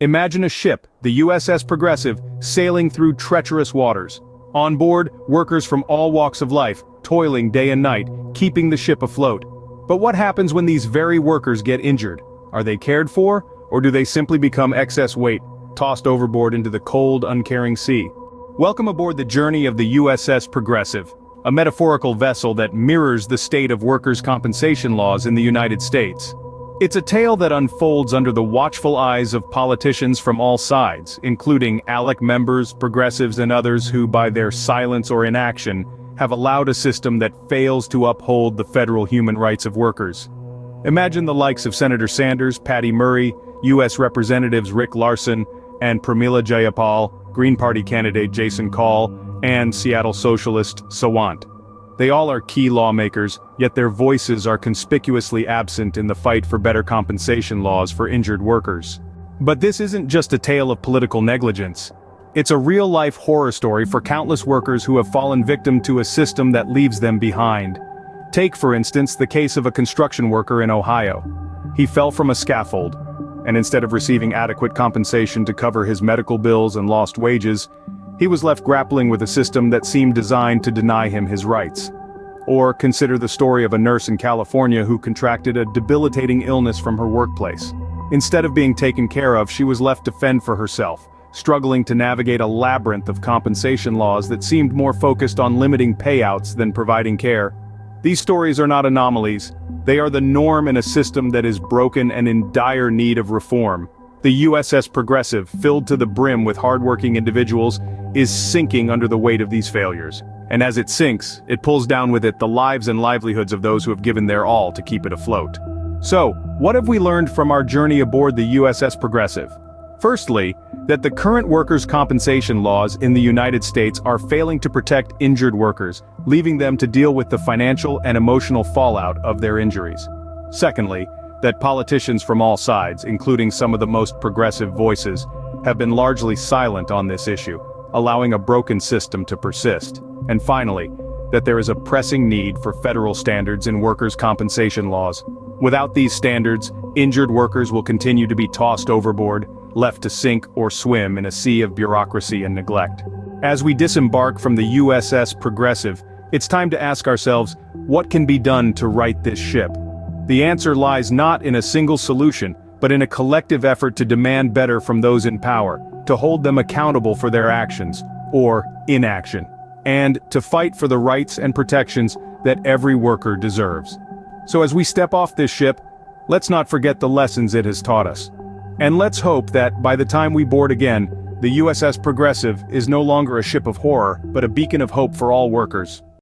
Imagine a ship, the USS Progressive, sailing through treacherous waters. On board, workers from all walks of life, toiling day and night, keeping the ship afloat. But what happens when these very workers get injured? Are they cared for, or do they simply become excess weight, tossed overboard into the cold, uncaring sea? Welcome aboard the journey of the USS Progressive, a metaphorical vessel that mirrors the state of workers' compensation laws in the United States. It's a tale that unfolds under the watchful eyes of politicians from all sides, including ALEC members, progressives and others who, by their silence or inaction, have allowed a system that fails to uphold the federal human rights of workers. Imagine the likes of Senator Sanders, Patty Murray, U.S. Representatives Rick Larsen and Pramila Jayapal, Green Party candidate Jason Call, and Seattle socialist Sawant. They all are key lawmakers, yet their voices are conspicuously absent in the fight for better compensation laws for injured workers. But this isn't just a tale of political negligence. It's a real-life horror story for countless workers who have fallen victim to a system that leaves them behind. Take, for instance, the case of a construction worker in Ohio. He fell from a scaffold, and instead of receiving adequate compensation to cover his medical bills and lost wages, he was left grappling with a system that seemed designed to deny him his rights. Or consider the story of a nurse in California who contracted a debilitating illness from her workplace. Instead of being taken care of, she was left to fend for herself, struggling to navigate a labyrinth of compensation laws that seemed more focused on limiting payouts than providing care. These stories are not anomalies. They are the norm in a system that is broken and in dire need of reform. The USS Progressive, filled to the brim with hardworking individuals, is sinking under the weight of these failures. And as it sinks, it pulls down with it the lives and livelihoods of those who have given their all to keep it afloat. So, what have we learned from our journey aboard the USS Progressive? Firstly, that the current workers' compensation laws in the United States are failing to protect injured workers, leaving them to deal with the financial and emotional fallout of their injuries. Secondly, that politicians from all sides, including some of the most progressive voices, have been largely silent on this issue, allowing a broken system to persist. And finally, that there is a pressing need for federal standards in workers' compensation laws. Without these standards, injured workers will continue to be tossed overboard, left to sink or swim in a sea of bureaucracy and neglect. As we disembark from the USS Progressive, it's time to ask ourselves, what can be done to right this ship? The answer lies not in a single solution, but in a collective effort to demand better from those in power, to hold them accountable for their actions, or inaction, and to fight for the rights and protections that every worker deserves. So as we step off this ship, let's not forget the lessons it has taught us. And let's hope that, by the time we board again, the USS Progressive is no longer a ship of horror, but a beacon of hope for all workers.